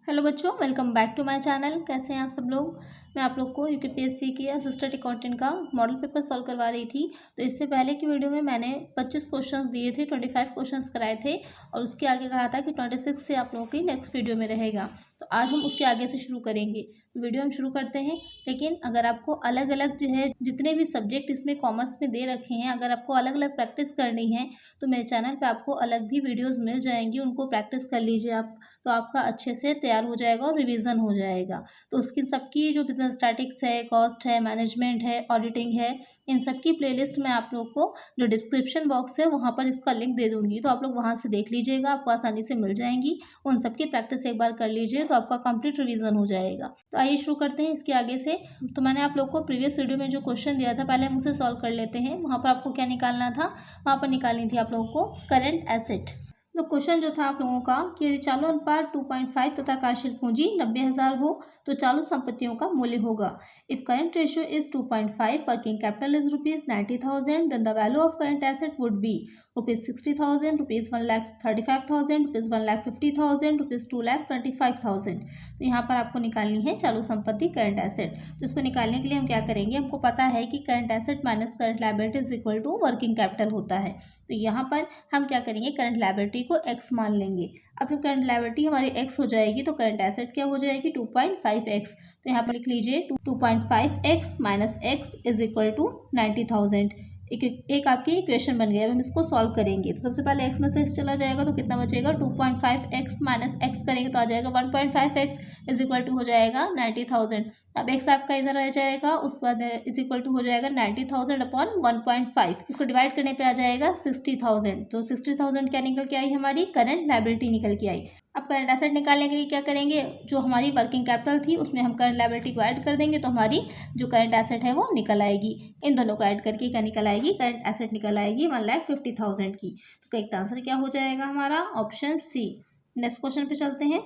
Hello बच्चों, welcome back to my channel. कैसे हैं आप सब लोग। मैं आप लोग को यूकेपीएससी के असिस्टेंट अकाउंटेंट का मॉडल पेपर सॉल्व करवा रही थी। तो इससे पहले की वीडियो में मैंने 25 क्वेश्चंस दिए थे, 25 क्वेश्चंस कराए थे और उसके आगे कहा था कि 26 से आप लोगों की नेक्स्ट वीडियो में रहेगा। तो आज हम उसके आगे से शुरू करेंगे। वीडियो हम शुरू करते हैं। लेकिन अगर आपको अलग अलग जो है जितने भी सब्जेक्ट इसमें कॉमर्स में दे रखे हैं, अगर आपको अलग अलग प्रैक्टिस करनी है तो मेरे चैनल पे आपको अलग भी वीडियोस मिल जाएंगी, उनको प्रैक्टिस कर लीजिए आप। तो आपका अच्छे से तैयार हो जाएगा और रिवीजन हो जाएगा। तो उसकी सबकी जो बिजनेस स्टैटिक्स है, कॉस्ट है, मैनेजमेंट है, ऑडिटिंग है, इन सब की प्लेलिस्ट मैं आप लोग को जो डिस्क्रिप्शन बॉक्स है वहाँ पर इसका लिंक दे दूँगी। तो आप लोग वहाँ से देख लीजिएगा, आपको आसानी से मिल जाएंगी। उन सब की प्रैक्टिस एक बार कर लीजिए तो आपका कंप्लीट रिवीजन हो जाएगा। तो आइए शुरू करते हैं इसके आगे से। तो मैंने आप लोग को प्रीवियस वीडियो में जो क्वेश्चन दिया था, पहले हम उसे सॉल्व कर लेते हैं। वहाँ पर आपको क्या निकालना था, वहाँ पर निकालनी थी आप लोगों को करंट एसेट। तो क्वेश्चन जो था आप लोगों का कि यदि चालू अनुपात 2.5 तथा कार्यशील पूंजी 90,000 हो तो चालू संपत्तियों का मूल्य होगा। If current ratio is 2.5, working capital is ₹90,000, then the value of current asset would be ₹60,000, ₹1,35,000, ₹1,50,000, ₹2,25,000। तो यहाँ पर आपको निकालनी है चालू संपत्ति करंट एसेट। तो इसको निकालने के लिए हम क्या करेंगे, हमको पता है कि current asset minus current liability is equal to working capital होता है। तो यहाँ पर हम क्या करेंगे, करंट लायबिलिटी को x मान लेंगे। अब जब करंट लायबिलिटी हमारी x हो जाएगी तो करंट एसेट क्या हो जाएगी, 2.5x। तो यहाँ पर लिख लीजिए 2.5x minus x is equal to 90,000। एक आपकी इक्वेशन बन गई। अब हम इसको सॉल्व करेंगे तो सबसे पहले x में से x चला जाएगा तो कितना बचेगा, 2.5x माइनस x करेंगे तो आ जाएगा 1.5x इज इक्वल टू हो जाएगा 90,000। अब x आपका इधर रह जाएगा, उसके बाद इज इक्वल टू हो जाएगा 90,000 अपॉन 1.5। इसको डिवाइड करने पे आ जाएगा 60,000। तो 60,000 क्या निकल के आई, हमारी करंट लायबिलिटी निकल के आई। अब करंट एसेट निकालने के लिए क्या करेंगे, जो हमारी वर्किंग कैपिटल थी उसमें हम करंट लायबिलिटी को ऐड कर देंगे तो हमारी जो करंट एसेट है वो निकल आएगी। इन दोनों को ऐड करके क्या निकल आएगी, करंट एसेट निकल आएगी 1,50,000 की। तो करेक्ट आंसर क्या हो जाएगा हमारा, ऑप्शन सी। नेक्स्ट क्वेश्चन पे चलते हैं।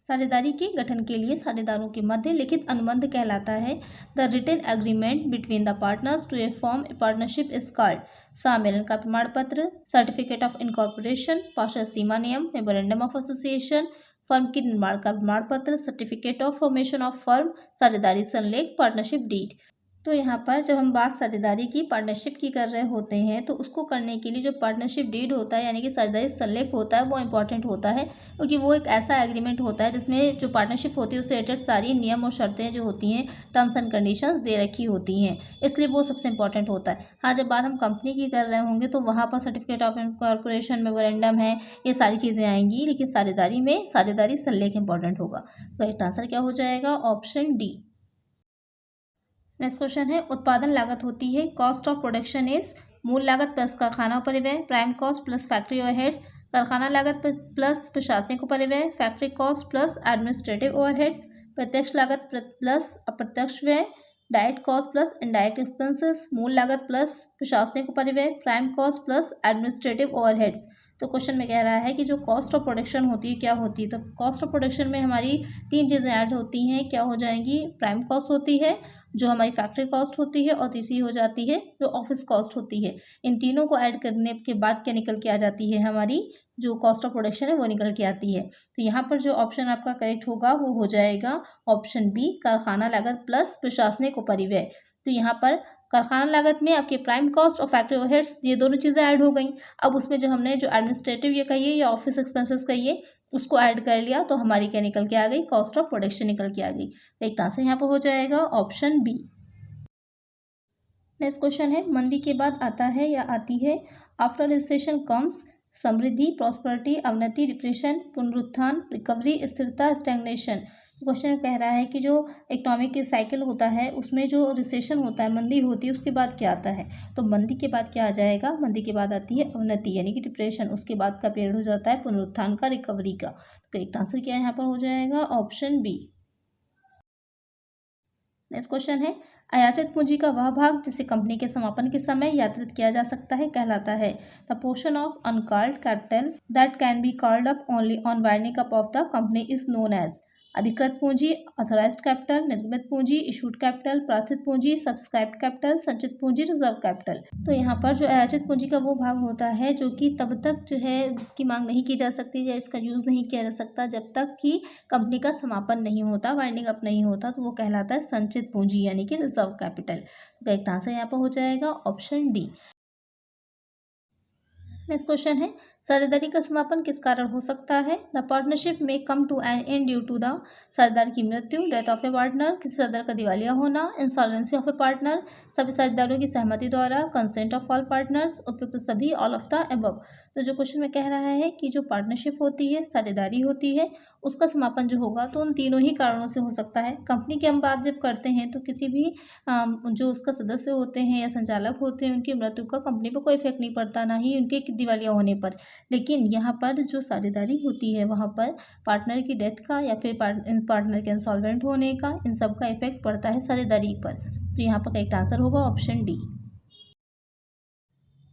साझेदारी के गठन के लिए साझेदारों के मध्य लिखित अनुबंध कहलाता है। The written agreement between the partners to a form a partnership is called. सम्मेलन का प्रमाण पत्र, सर्टिफिकेट ऑफ इनकॉर्पोरेशन, पार्षद सीमा नियम, मेमोरेंडम ऑफ एसोसिएशन, फर्म के निर्माण का प्रमाण पत्र, certificate of formation of firm, साझेदारी संलेख, पार्टनरशिप डीड। तो यहाँ पर जब हम बात साझेदारी की, पार्टनरशिप की कर रहे होते हैं तो उसको करने के लिए जो पार्टनरशिप डीड होता है यानी कि साझेदारी संलेख होता है वो इम्पॉर्टेंट होता है, क्योंकि वो एक ऐसा एग्रीमेंट होता है जिसमें जो पार्टनरशिप होती है उससे रिलेटेड सारी नियम और शर्तें जो होती हैं, टर्म्स एंड कंडीशंस दे रखी होती हैं, इसलिए वो सबसे इंपॉर्टेंट होता है। हाँ, जब बात हम कंपनी की कर रहे होंगे तो वहाँ पर सर्टिफिकेट ऑफ इनकॉर्पोरेशन, मेमोरेंडम है, ये सारी चीज़ें आएंगी, लेकिन साझेदारी में साझेदारी संलेख इंपॉर्टेंट होगा। करेक्ट आंसर क्या हो जाएगा, ऑप्शन डी। नेक्स्ट क्वेश्चन है, उत्पादन लागत होती है कॉस्ट ऑफ प्रोडक्शन इज मूल लागत प्लस कारखाना परिव्यय, prime cost plus factory overheads, कारखाना लागत प्लस प्रशासनिक परिव्यय, factory cost plus administrative overheads, प्रत्यक्ष लागत प्लस अप्रत्यक्ष व्यय, direct cost plus indirect expenses, मूल लागत प्लस प्रशासनिक परिव्यय, prime cost plus administrative overheads. तो क्वेश्चन में कह रहा है कि जो कॉस्ट ऑफ प्रोडक्शन होती है क्या होती है। तो कॉस्ट ऑफ प्रोडक्शन में हमारी तीन चीज़ें ऐड होती हैं, क्या हो जाएंगी, प्राइम कॉस्ट होती है, जो हमारी फैक्ट्री कॉस्ट होती है, और तीसरी हो जाती है जो ऑफिस कॉस्ट होती है। इन तीनों को ऐड करने के बाद क्या निकल के आ जाती है, हमारी जो कॉस्ट ऑफ प्रोडक्शन है वो निकल के आती है। तो यहाँ पर जो ऑप्शन आपका करेक्ट होगा वो हो जाएगा ऑप्शन बी, कारखाना लागत प्लस प्रशासनिक परिव्यय। तो यहाँ पर कारखाना लागत में आपके प्राइम कॉस्ट और फैक्ट्री ओवरहेड्स ये दोनों चीज़ें ऐड हो गई। अब उसमें जो हमने जो एडमिनिस्ट्रेटिव ये कहिए या ऑफिस एक्सपेंसेस कहिए उसको ऐड कर लिया तो हमारी क्या निकल के आ गई, कॉस्ट ऑफ प्रोडक्शन निकल के आ गई। एक आंसर यहाँ पर हो जाएगा ऑप्शन बी। नेक्स्ट क्वेश्चन है, मंदी के बाद आता है या आती है, आफ्टर रिसेशन कम्स समृद्धि, प्रॉस्पेरिटी, अवनति, डिप्रेशन, पुनरुत्थान, रिकवरी, स्थिरता, स्टैग्नेशन। क्वेश्चन कह रहा है कि जो इकोनॉमिक साइकिल होता है उसमें जो रिसेशन होता है, मंदी होती है, उसके बाद क्या आता है। तो मंदी के बाद क्या आ जाएगा, मंदी के बाद आती है अवनति यानी कि डिप्रेशन, उसके बाद का पीरियड हो जाता है पुनरुत्थान का, रिकवरी का। तो करेक्ट आंसर क्या यहाँ पर हो जाएगा, ऑप्शन बी। नेक्स्ट क्वेश्चन है, अयाचित पूंजी का वह भाग जिसे कंपनी के समापन के समय यात्रित किया जा सकता है कहलाता है। The portion of uncalled capital that can be called up only on winding up of the company is known as. अधिकृत पूंजी, ऑथराइज्ड कैपिटल, निर्गमित पूंजी, इशूड कैपिटल, प्रार्थित पूंजी, सब्सक्राइब्ड कैपिटल, संचित पूंजी, रिजर्व कैपिटल। तो यहाँ पर जो अयाचित पूंजी का वो भाग होता है जो कि तब तक जो है जिसकी मांग नहीं की जा सकती या इसका यूज़ नहीं किया जा सकता जब तक कि कंपनी का समापन नहीं होता, वाइंडिंग अप नहीं होता, तो वो कहलाता है संचित पूंजी यानी कि रिजर्व कैपिटल। तो एक आंसर यहाँ पर हो जाएगा ऑप्शन डी। नेक्स्ट क्वेश्चन है, साझेदारी का समापन किस कारण हो सकता है? द पार्टनरशिप में come to an end due to the साझेदार की मृत्यु, डेथ ऑफ ए पार्टनर, किसी साझेदार का दिवालिया होना, इंसॉल्वेंसी ऑफ ए पार्टनर, सभी साझेदारों की सहमति द्वारा, कंसेंट ऑफ ऑल पार्टनर्स, उपयुक्त सभी, ऑल ऑफ द अबव। तो जो क्वेश्चन में कह रहा है कि जो पार्टनरशिप होती है, साझेदारी होती है, उसका समापन जो होगा तो उन तीनों ही कारणों से हो सकता है। कंपनी की हम बात जब करते हैं तो किसी भी जो उसका सदस्य होते हैं या संचालक होते हैं उनकी मृत्यु का कंपनी पर कोई इफेक्ट नहीं पड़ता, ना ही उनके दिवालिया होने पर। लेकिन यहाँ पर जो साझेदारी होती है वहाँ पर पार्टनर की डेथ का या फिर पार्टनर के इंसॉल्वेंट होने का, इन सब का इफेक्ट पड़ता है साझेदारी पर। तो यहाँ पर करेक्ट आंसर होगा ऑप्शन डी।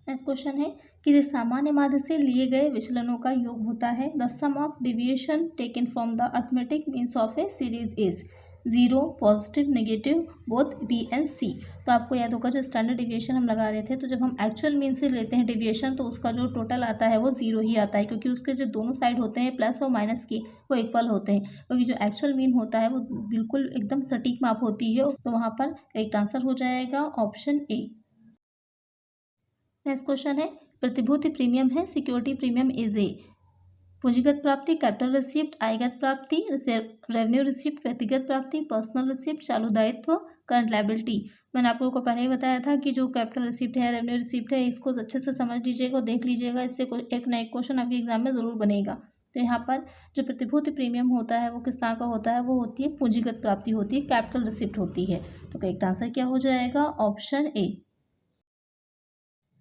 नेक्स्ट क्वेश्चन है, किसी सामान्य माध्य से लिए गए विचलनों का योग होता है। The sum of deviation taken from the arithmetic means of a series is 0, positive, negative, both B and C. तो आपको याद होगा जो स्टैंडर्ड डिविएशन हम लगा रहे थे, तो जब हम एक्चुअल मीन से लेते हैं डिविएशन तो उसका जो टोटल आता है वो 0 ही आता है, क्योंकि उसके जो दोनों साइड होते हैं प्लस और माइनस के वो इक्वल होते हैं, क्योंकि जो एक्चुअल मीन होता है वो बिल्कुल एकदम सटीक माप होती है। तो वहाँ पर एक आंसर हो जाएगा ऑप्शन ए। नेक्स्ट क्वेश्चन है, प्रतिभूति प्रीमियम है, सिक्योरिटी प्रीमियम इज ए। पूंजीगत प्राप्ति, कैपिटल रिसिप्ट, आयगत प्राप्ति, रेवेन्यू रिसिप्ट, व्यक्तिगत प्राप्ति, पर्सनल रिसिप्ट, चालू दायित्व, करंट लायबिलिटी। मैंने आप लोगों को पहले ही बताया था कि जो कैपिटल रिसिप्ट है, रेवेन्यू रिसिप्ट है, इसको अच्छे से समझ लीजिएगा और देख लीजिएगा, इससे एक ना एक क्वेश्चन आपके एग्जाम में ज़रूर बनेगा। तो यहाँ पर जो प्रतिभूति प्रीमियम होता है वो किस तरह का होता है? वो होती है पूंजीगत प्राप्ति होती है, कैपिटल रिसिप्ट होती है। तो करेक्ट आंसर क्या हो जाएगा? Option A.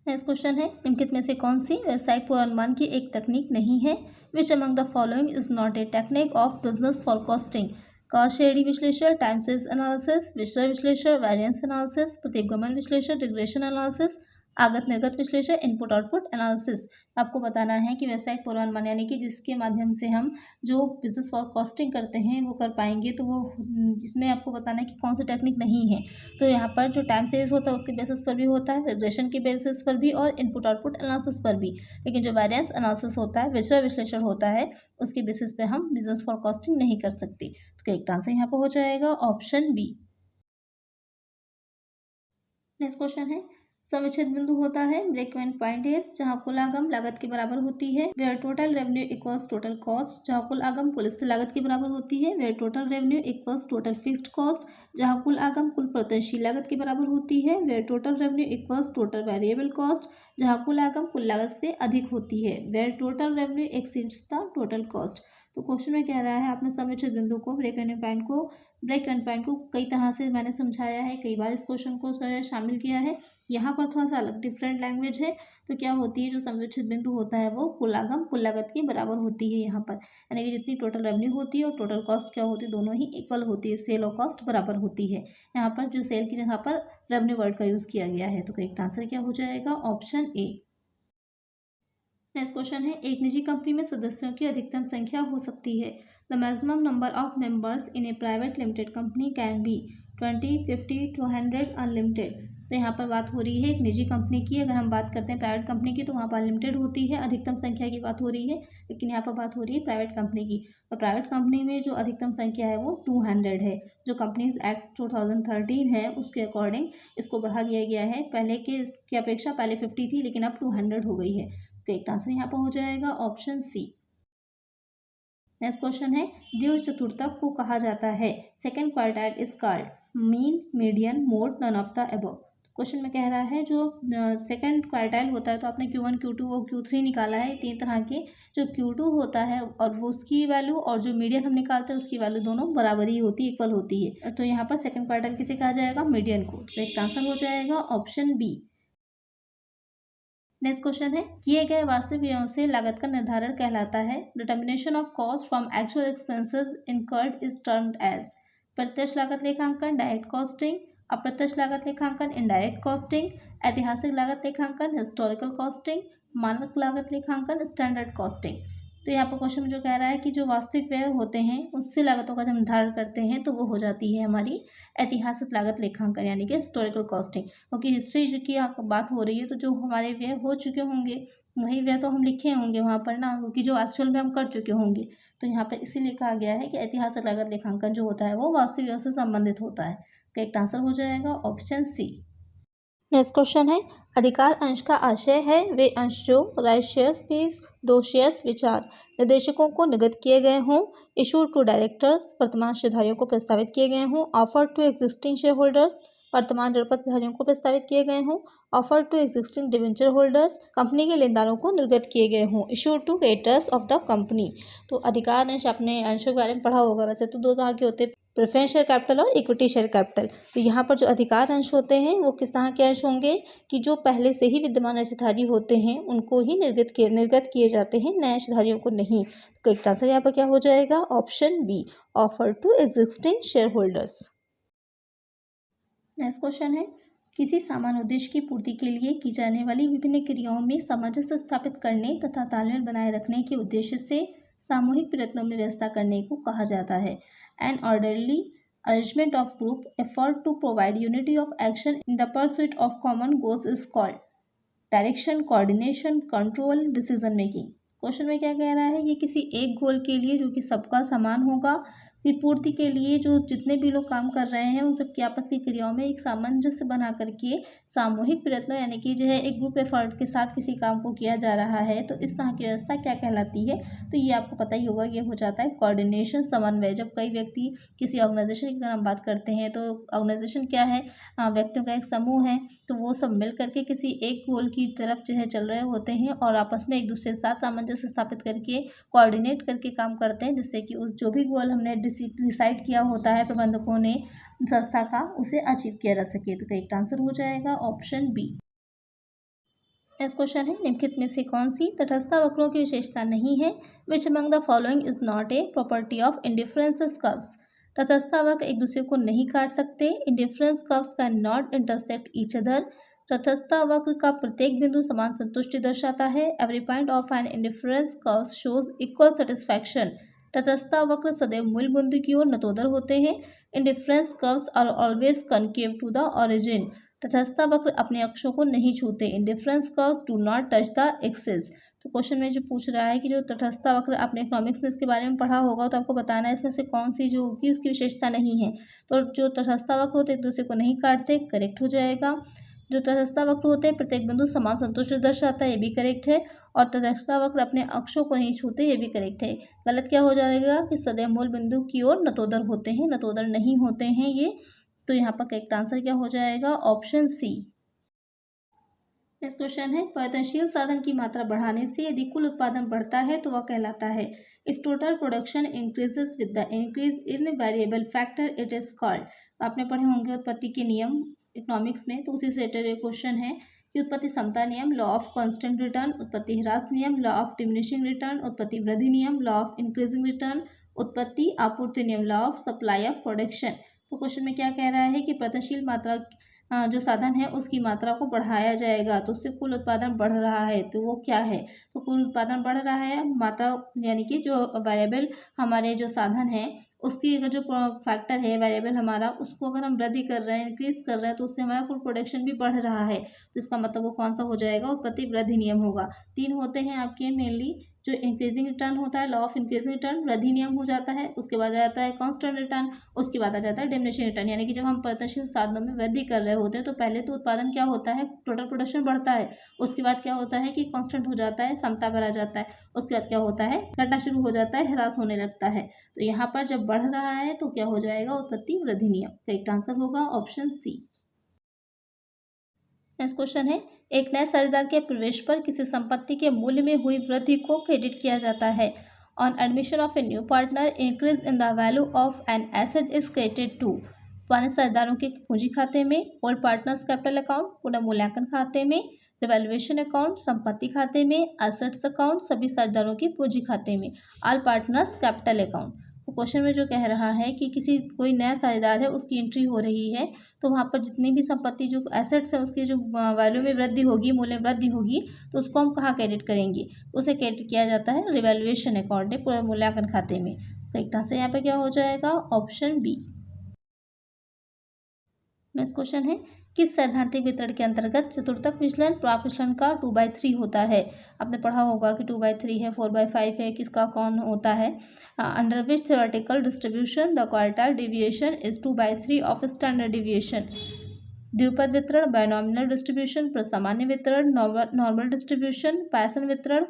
नेक्स्ट क्वेश्चन है, निम्नलिखित में से कौन सी व्यवसायिक पूर्वानुमान की एक तकनीक नहीं है? Which among the following is not a technique of business forecasting? Cost श्रेणी विश्लेषण, टाइम सीरीज एनालिसिस, विषय विश्लेषण, वेरिएंस एनालिसिस, प्रतिगमन विश्लेषण, रिग्रेशन एनालिसिस, आगत निर्गत विश्लेषण, इनपुट आउटपुट एनालिसिस। आपको बताना है कि व्यवसायिक पूर्वानुमान यानी कि जिसके माध्यम से हम जो बिजनेस फॉरकास्टिंग करते हैं वो कर पाएंगे, तो वो इसमें आपको बताना है कि कौन सी टेक्निक नहीं है। तो यहाँ पर जो टाइम सीरीज होता है उसके बेसिस पर भी होता है, रिग्रेशन के बेसिस पर भी और इनपुट आउटपुट एनालिसिस पर भी। लेकिन जो वेरिएंस एनालिसिस होता है, विषय विश्लेषण होता है, उसके बेसिस पे हम बिजनेस फॉरकास्टिंग नहीं कर सकते। तो करेक्ट आंसर यहाँ पर हो जाएगा ऑप्शन बी। नेक्स्ट क्वेश्चन है, समुचित बिंदु होता है, ब्रेक इवन पॉइंट इज, जहाँ कुल आगम लागत के बराबर होती है, where total revenue equals total cost, जहाँ कुल आगम कुल स्थिर लागत के बराबर होती है, where total revenue equals total fixed cost, जहाँ कुल आगम कुल प्रत्यक्षशील लागत के बराबर होती है, where total revenue equals total variable cost, जहाँ कुल आगम कुल लागत से अधिक होती है, where total revenue exceeds the total cost. तो क्वेश्चन में कह रहा है, आपने समुचित बिंदु को, ब्रेक इवन पॉइंट को कई तरह से मैंने समझाया है, कई बार इस क्वेश्चन को शामिल किया है। यहाँ पर थोड़ा सा अलग डिफरेंट लैंग्वेज है। तो क्या होती है, जो समुचित बिंदु होता है वो कुल आगम कुल लागत के बराबर होती है यहाँ पर, यानी कि जितनी टोटल रेवेन्यू होती है और टोटल कॉस्ट क्या होती है, दोनों ही इक्वल होती है, सेल और कॉस्ट बराबर होती है। यहाँ पर जो सेल की जगह पर रेवेन्यू वर्ड का यूज़ किया गया है। तो करेक्ट आंसर क्या हो जाएगा? Option A. नेक्स्ट क्वेश्चन है, एक निजी कंपनी में सदस्यों की अधिकतम संख्या हो सकती है। The maximum number of members in A private limited company can be 20, 50, 200, unlimited. तो यहाँ पर बात हो रही है एक निजी कंपनी की। अगर हम बात करते हैं प्राइवेट कंपनी की तो वहाँ पर अनलिमिटेड होती है, अधिकतम संख्या की बात हो रही है। लेकिन यहाँ पर बात हो रही है प्राइवेट कंपनी की। तो प्राइवेट कंपनी में जो अधिकतम संख्या है वो 200 है। जो कंपनीज एक्ट 2013 है उसके अकॉर्डिंग इसको बढ़ा दिया गया है। पहले की अपेक्षा पहले 50 थी लेकिन अब 200 हो गई है। करेक्ट आंसर यहाँ पर हो जाएगा ऑप्शन सी। नेक्स्ट क्वेश्चन है, द्विज चतुर्थक को कहा जाता है। Second quartile is called mean, median, mode, none of the above. Question में कह रहा है जो सेकंड क्वार्टाइल होता है, तो आपने Q1, Q2 और Q3 निकाला है, तीन तरह के। जो Q2 होता है और वो उसकी वैल्यू और जो मीडियन हम निकालते हैं उसकी वैल्यू दोनों बराबर ही होती है, इक्वल होती है। तो यहाँ पर सेकंड क्वार्टाइल किसे कहा जाएगा? मीडियन को। करेक्ट आंसर हो जाएगा ऑप्शन बी। नेक्स्ट क्वेश्चन है, किए गए वास्तविक व्ययों से लागत का निर्धारण कहलाता है। Determination of cost from actual expenses incurred is termed as प्रत्यक्ष लागत लेखांकन, डायरेक्ट कॉस्टिंग, अप्रत्यक्ष लागत लेखांकन, इनडायरेक्ट कॉस्टिंग, ऐतिहासिक लागत लेखांकन, हिस्टोरिकल कॉस्टिंग, मानक लागत लेखांकन, स्टैंडर्ड कॉस्टिंग। तो यहाँ पर क्वेश्चन में जो कह रहा है कि जो वास्तविक व्यय होते हैं उससे लागतों का जब निर्धारण करते हैं तो वो हो जाती है हमारी ऐतिहासिक लागत लेखांकन यानी कि हिस्टोरिकल कॉस्टिंग। क्योंकि हिस्ट्री जो की बात हो रही है तो जो हमारे व्यय हो चुके होंगे वही व्यय तो हम लिखे होंगे वहाँ पर ना, क्योंकि जो एक्चुअल में हम कर चुके होंगे। तो यहाँ पर इसीलिए कहा गया है कि ऐतिहासिक लागत लेखांकन जो होता है वो वास्तविक व्यय से संबंधित होता है। करेक्ट आंसर हो जाएगा ऑप्शन सी। नेक्स्ट क्वेश्चन है, अधिकार अंश का आशय है वे अंश जो राइट शेयर्स फीस, दो शेयर्स विचार निर्देशकों को निर्गत किए गए हों, इशूड टू डायरेक्टर्स वर्तमान शेयरधारियों को प्रस्तावित किए गए हों, offer to existing share holders वर्तमान ऋणपत्रधारियों को प्रस्तावित किए गए हों, offer to existing debenture holders company के लेनदारों को निर्गत किए गए हों, issued to creditors of the company. तो अधिकार अंश आपने अंशों के बारे में पढ़ा होगा, वैसे तो दो तरह के होते हैं, प्रेफरेंस शेयर कैपिटल और इक्विटी शेयर कैपिटल। तो यहाँ पर जो अधिकार अंश होते हैं वो किस तरह के अंश होंगे कि जो पहले से ही विद्यमान अंशधारी होते हैं उनको ही निर्गत किए जाते हैं, नए अंशधारियों को नहीं। तो एक आंसर यहाँ पर क्या हो जाएगा option B, offer to existing share holders. Next question है, किसी सामान्य उद्देश्य की पूर्ति के लिए की जाने वाली विभिन्न क्रियाओं में सामंजस्य स्थापित करने तथा तालमेल बनाए रखने के उद्देश्य से सामूहिक प्रयत्नों में व्यवस्था करने को कहा जाता है। An orderly arrangement of group effort to provide unity of action in the pursuit of common goals is called direction, coordination, control, decision making. Question में क्या कह रहा है, ये किसी एक गोल के लिए जो कि सबका समान होगा की पूर्ति के लिए जो जितने भी लोग काम कर रहे हैं उन सबकी आपस की क्रियाओं में एक सामंजस्य बना करके सामूहिक प्रयत्नों यानी कि जो है एक ग्रुप एफर्ट के साथ किसी काम को किया जा रहा है, तो इस तरह की व्यवस्था क्या कहलाती है। तो ये आपको पता ही होगा, ये हो जाता है कोऑर्डिनेशन, समन्वय। जब कई व्यक्ति किसी ऑर्गेनाइजेशन की अगर हम बात करते हैं तो ऑर्गेनाइजेशन क्या है, व्यक्तियों का एक समूह है, तो वो सब मिल करके किसी एक गोल की तरफ जो है चल रहे होते हैं और आपस में एक दूसरे के साथ सामंजस्य स्थापित करके कोऑर्डिनेट करके काम करते हैं, जिससे कि उस जो भी गोल हमने डिसाइड किया होता है प्रबंधकों ने संस्था का, उसे अचीव किया जा सके। तो करेक्ट आंसर हो जाएगा ऑप्शन बी। नेक्स्ट क्वेश्चन है, निम्नलिखित में से कौन सी तटस्थता वक्रों की विशेषता नहीं है, which among the following is not a property of indifference curves. तटस्थता वक्र एक दूसरे को नहीं काट सकते, indifference curves can not intersect each other. तटस्थता वक्र का प्रत्येक बिंदु समान संतुष्टि दर्शाता है, every point of an indifference curve shows equal satisfaction. तटस्थता वक्र सदैव मूल बिंदु की ओर नतोदर होते हैं, indifference curves are always concave to the origin. तटस्थता वक्र अपने अक्षों को नहीं छूते, indifference curves do not touch the axis. तो क्वेश्चन में जो पूछ रहा है कि जो तटस्थता वक्र, आपने इकोनॉमिक्स में इसके बारे में पढ़ा होगा, तो आपको बताना है इसमें से कौन सी जो होगी उसकी विशेषता नहीं है। तो जो तटस्थता वक्र होते हैं एक दूसरे को नहीं काटते, करेक्ट हो जाएगा। जो तटस्थता वक्र होते हैं प्रत्येक बिंदु समान संतुष्टि दर्शाता है, ये भी करेक्ट है। और तटस्थता वक्र अपने अक्षों को नहीं छूते, ये भी करेक्ट है। गलत क्या हो जाएगा कि सदैव मूल बिंदु की ओर नतोदर होते हैं, नतोदर नहीं होते हैं ये। तो यहाँ पर करेक्ट आंसर क्या हो जाएगा ऑप्शन सी। नेक्स्ट क्वेश्चन है, परिवर्तनशील साधन की मात्रा बढ़ाने से यदि कुल उत्पादन बढ़ता है तो वह कहलाता है। If total production increases with the increase in variable factor it is called. आपने पढ़े होंगे उत्पत्ति के नियम इकोनॉमिक्स में, तो उसी से रिलेटेड क्वेश्चन है कि उत्पत्ति समता नियम, लॉ ऑफ कांस्टेंट रिटर्न, उत्पत्ति ह्रास नियम, लॉ ऑफ डिमिनिशिंग रिटर्न, उत्पत्ति वृद्धि नियम, लॉ ऑफ इंक्रीजिंग रिटर्न, उत्पत्ति आपूर्ति नियम, law of supply of production. तो क्वेश्चन में क्या कह रहा है कि परिवर्तनशील मात्रा जो साधन है उसकी मात्रा को बढ़ाया जाएगा तो उससे कुल उत्पादन बढ़ रहा है, तो वो क्या है। तो कुल उत्पादन बढ़ रहा है, मात्रा यानी कि जो वेरिएबल हमारे जो साधन है उसकी अगर जो फैक्टर है वेरिएबल हमारा, उसको अगर हम वृद्धि कर रहे हैं, इंक्रीज कर रहे हैं, तो उससे हमारा कुल प्रोडक्शन भी बढ़ रहा है। तो इसका मतलब वो कौन सा हो जाएगा, उत्पत्ति वृद्धि नियम होगा। तीन होते हैं आपके मेनली, जो इंक्रीजिंग रिटर्न होता है, लॉ ऑफ इंक्रीजिंग रिटर्न, वृद्धि नियम हो जाता है, उसके बाद आ जाता है कांस्टेंट रिटर्न, उसके बाद आ जाता है डिमिनिशिंग रिटर्न। यानी कि जब हम परिवर्तनशील साधनों में वृद्धि कर रहे होते हैं तो पहले तो उत्पादन क्या होता है, टोटल प्रोडक्शन बढ़ता है, उसके बाद क्या होता है कि कांस्टेंट हो जाता है, समता पर आ जाता है, उसके बाद क्या होता है, घटना शुरू हो जाता है, ह्रास होने लगता है। तो यहाँ पर जब बढ़ रहा है तो क्या हो जाएगा, उत्पत्ति वृद्धि नियम। करेक्ट आंसर होगा ऑप्शन सी। नेक्स्ट क्वेश्चन है, एक नए साझेदार के प्रवेश पर किसी संपत्ति के मूल्य में हुई वृद्धि को क्रेडिट किया जाता है। On admission of a new partner, increase in the value of an asset is credited to. पुराने साझेदारों के पूंजी खाते में, ओल्ड पार्टनर्स कैपिटल अकाउंट, पुनर्मूल्यांकन खाते में, रिवैल्यूएशन अकाउंट, संपत्ति खाते में, एसेट्स अकाउंट, सभी साझेदारों की पूंजी खाते में, ऑल पार्टनर्स कैपिटल अकाउंट। तो क्वेश्चन में जो कह रहा है कि किसी कोई नया साझेदार है, उसकी एंट्री हो रही है, तो वहाँ पर जितनी भी संपत्ति जो एसेट्स है उसकी जो वैल्यू में वृद्धि होगी, मूल्य वृद्धि होगी, तो उसको हम कहाँ क्रेडिट करेंगे? उसे क्रेडिट किया जाता है रिवैल्यूएशन अकाउंट में, पूरे मूल्यांकन खाते में। करेक्ट आंसर यहाँ पर क्या हो जाएगा? Option B. नेक्स्ट क्वेश्चन है, किस सैद्धांतिक वितरण के अंतर्गत चतुर्थक विचलन प्राप्त विचलन का 2/3 होता है? आपने पढ़ा होगा कि 2/3 है, 4/5 है, किसका कौन होता है? Under which theoretical distribution the quartile deviation is 2/3 of standard deviation. द्विपद वितरण, बायनॉमिनल डिस्ट्रीब्यूशन, प्रसामान्य वितरण, नॉर्मल डिस्ट्रीब्यूशन, पायसन वितरण,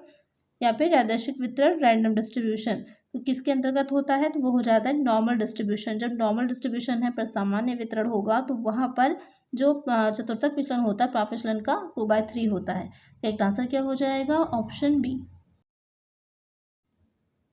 या फिर यादृच्छिक वितरण, रैंडम डिस्ट्रीब्यूशन। तो किसके अंतर्गत होता है? तो वो हो जाता है नॉर्मल डिस्ट्रीब्यूशन। जब नॉर्मल डिस्ट्रीब्यूशन है पर सामान्य वितरण होगा तो वहाँ पर जो चतुर्थक विचलन होता है प्राप्त विचलन का 2/3 होता है। करेक्ट आंसर क्या हो जाएगा? Option B.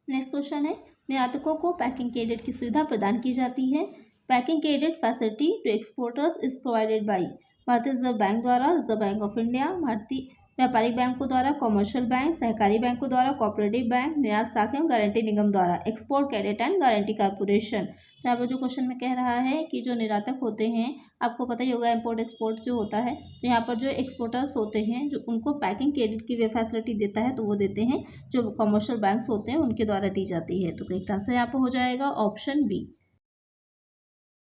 नेक्स्ट क्वेश्चन है, निर्यातकों को पैकिंग क्रेडिट की सुविधा प्रदान की जाती है। Packing credit facility to exporters is provided by भारतीय रिजर्व बैंक द्वारा, रिजर्व बैंक ऑफ इंडिया, भारतीय व्यापारिक बैंकों द्वारा, कमर्शियल बैंक, सहकारी बैंकों द्वारा, कोऑपरेटिव बैंक, निर्यात शाखा एवं गारंटी निगम द्वारा, export credit and guarantee corporation. तो यहाँ पर जो क्वेश्चन में कह रहा है कि जो निर्यातक होते हैं, आपको पता ही होगा इम्पोर्ट एक्सपोर्ट जो होता है, तो यहाँ पर जो एक्सपोर्टर्स होते हैं जो उनको पैकिंग क्रेडिट की वे फैसिलिटी देता है, तो वो देते हैं जो कमर्शियल बैंक्स होते हैं उनके द्वारा दी जाती है। तो करेक्ट आंसर यहाँ पर हो जाएगा ऑप्शन बी।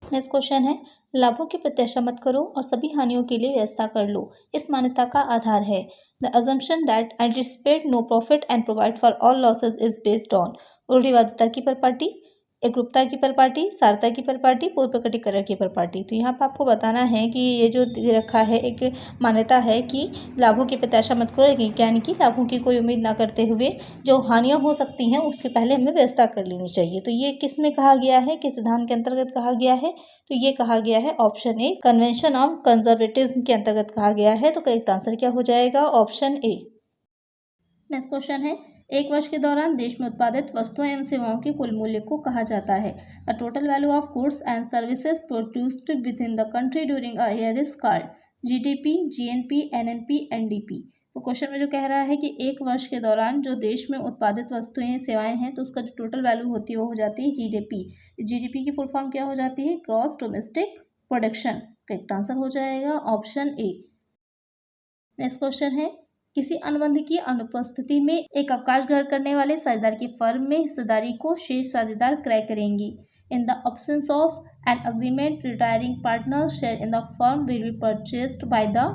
नेक्स्ट क्वेश्चन है, लाभों की प्रत्याशा मत करो और सभी हानियों के लिए व्यवस्था कर लो। इस मान्यता का आधार है the assumption that anticipate no profit and provide for all losses is based on रूढ़िवादिता की परिपाटी, एकरूपता की परिपाटी, सारता की परिपाटी, पूर्व प्रकटीकरण की परिपाटी। तो यहाँ पर आपको बताना है कि ये जो दे रखा है एक मान्यता है कि लाभों की प्रत्याशा मत करो, यानी कि लाभों की कोई उम्मीद ना करते हुए जो हानियाँ हो सकती हैं उसके पहले हमें व्यवस्था कर लेनी चाहिए। तो ये किस में कहा गया है, किस सिद्धांत के अंतर्गत कहा गया है? तो ये कहा गया है option A, convention of conservatism के अंतर्गत कहा गया है। तो करेक्ट आंसर क्या हो जाएगा? Option A. नेक्स्ट क्वेश्चन है, एक वर्ष के दौरान देश में उत्पादित वस्तुओं एवं सेवाओं के कुल मूल्य को कहा जाता है the total value of goods and services produced with in the country during a year is called GDP, GNP, NNP, NDP. तो क्वेश्चन में जो कह रहा है कि एक वर्ष के दौरान जो देश में उत्पादित वस्तुएं सेवाएं हैं तो उसका जो टोटल वैल्यू होती है वो हो जाती है जीडीपी। जीडीपी की फुल फॉर्म क्या हो जाती है? Gross domestic production. Correct answer हो जाएगा ऑप्शन ए। नेक्स्ट क्वेश्चन है, किसी अनुबंध की अनुपस्थिति में एक अवकाश ग्रहण करने वाले साझेदार की फर्म में हिस्सेदारी को शेष साझेदार क्रय करेंगे। In the absence of an agreement, retiring partner share in the firm will be purchased by the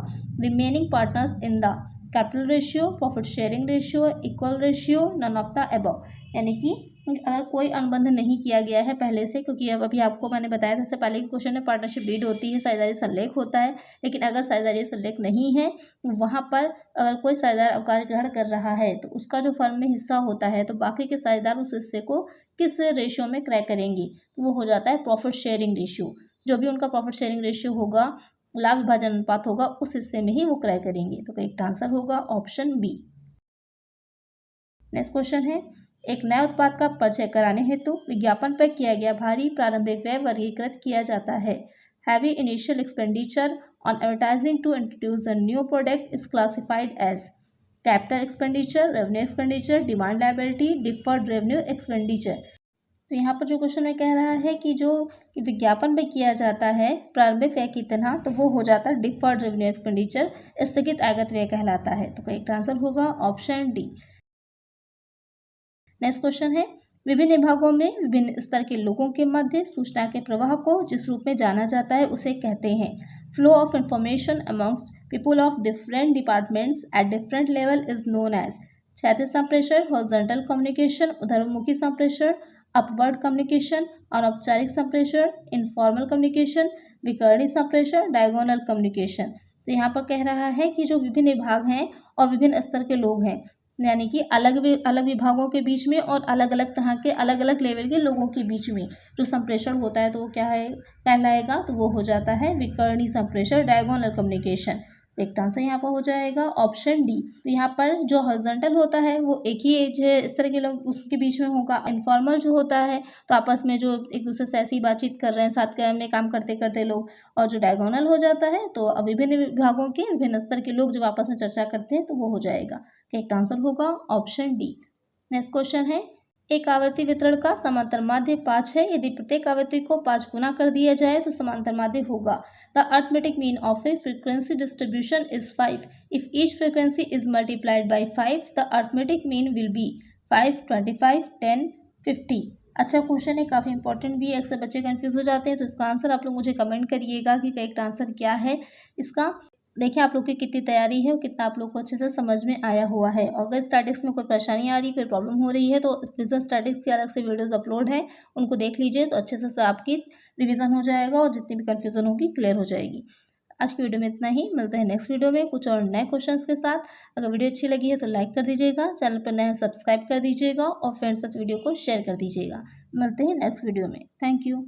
remaining partners in the capital ratio, profit sharing ratio, equal ratio, none of the above. यानी कि अगर कोई अनुबंध नहीं किया गया है पहले से, क्योंकि अब अभी आपको मैंने बताया था इससे पहले के क्वेश्चन में पार्टनरशिप डीड होती है, साझेदारी संलेख होता है, लेकिन अगर साझेदारी संलेख नहीं है वहाँ पर अगर कोई साझेदार अवकाश ग्रहण कर रहा है तो उसका जो फर्म में हिस्सा होता है तो बाकी के साझेदार उस हिस्से को किस रेशियो में क्रय करेंगे? तो वो हो जाता है प्रॉफिट शेयरिंग रेशियो। जो भी उनका प्रॉफिट शेयरिंग रेशियो होगा, लाभ विभाजन अनुपात होगा, उस हिस्से में ही वो क्रय करेंगे। तो करेक्ट आंसर होगा ऑप्शन बी। नेक्स्ट क्वेश्चन है, एक नए उत्पाद का परिचय कराने हेतु विज्ञापन पर किया गया भारी प्रारंभिक व्यय वर्गीकृत किया जाता है। Heavy initial expenditure on advertising to introduce a new product is classified as capital expenditure, revenue expenditure, demand liability, deferred revenue expenditure. तो यहाँ पर जो क्वेश्चन में कह रहा है कि जो विज्ञापन में किया जाता है प्रारंभिक व्यय की तरह, तो वो हो जाता है डिफर्ड रेवेन्यू एक्सपेंडिचर, स्थगित आगत व्यय कहलाता है। तो करेक्ट आंसर होगा ऑप्शन डी। नेक्स्ट क्वेश्चन है, विभिन्न विभागों में विभिन्न स्तर के लोगों के मध्य सूचना के प्रवाह को जिस रूप में जाना जाता है उसे कहते हैं flow of information amongst people of different departments at different level is known as क्षैतिज संप्रेषण, हॉरिजॉन्टल कम्युनिकेशन, उधरमुखी संप्रेषण, अपवर्ड कम्युनिकेशन, अनौपचारिक संप्रेषण, इनफॉर्मल कम्युनिकेशन, विकर्णी संप्रेषण, डायगोनल कम्युनिकेशन। तो यहाँ पर कह रहा है कि जो विभिन्न विभाग हैं और विभिन्न स्तर के लोग हैं, यानी कि अलग विभागों के बीच में और अलग अलग तरह के अलग अलग लेवल के लोगों के बीच में जो संप्रेषण होता है तो वो क्या है कहलाएगा? तो वो हो जाता है विकर्णी संप्रेषण, डायगोनल कम्युनिकेशन। एक आंसर यहाँ पर हो जाएगा ऑप्शन डी। तो यहाँ पर जो हॉरिजॉन्टल होता है वो एक ही एज है इस तरह के लोग उसके बीच में होगा। इनफॉर्मल जो होता है तो आपस में जो एक दूसरे से ऐसी बातचीत कर रहे हैं साथ में काम करते करते लोग। और जो डायगोनल हो जाता है तो अब विभिन्न विभागों के विभिन्न स्तर के लोग जब आपस में चर्चा करते हैं तो वो हो जाएगा। करेक्ट आंसर होगा ऑप्शन डी। नेक्स्ट क्वेश्चन है, एक आवर्ती वितरण का समांतर माध्य 5 है। यदि प्रत्येक आवर्ती को 5 गुना कर दिया जाए तो समांतर माध्य होगा। The arithmetic mean of A frequency distribution is 5। If each frequency is multiplied by 5 the arithmetic mean will be 5, 25, 10, 50। अच्छा क्वेश्चन है, काफ़ी इंपॉर्टेंट भी है। अक्सर बच्चे कंफ्यूज हो जाते हैं, तो इसका आंसर आप लोग मुझे कमेंट करिएगा कि करेक्ट आंसर क्या है इसका। देखिए आप लोग की कितनी तैयारी है और कितना आप लोग को अच्छे से समझ में आया हुआ है। और अगर स्टैटिक्स में कोई परेशानी आ रही है, कोई प्रॉब्लम हो रही है, तो बिजनेस स्टैटिक्स की अलग से वीडियोस अपलोड है, उनको देख लीजिए तो अच्छे से आपकी रिवीजन हो जाएगा और जितनी भी कन्फ्यूजन होगी क्लियर हो जाएगी। आज की वीडियो में इतना ही। मिलते हैं नेक्स्ट वीडियो में कुछ और नए क्वेश्चंस के साथ। अगर वीडियो अच्छी लगी है तो लाइक कर दीजिएगा, चैनल पर नए सब्सक्राइब कर दीजिएगा और फ्रेंड्स साथ वीडियो को शेयर कर दीजिएगा। मिलते हैं नेक्स्ट वीडियो में। Thank you.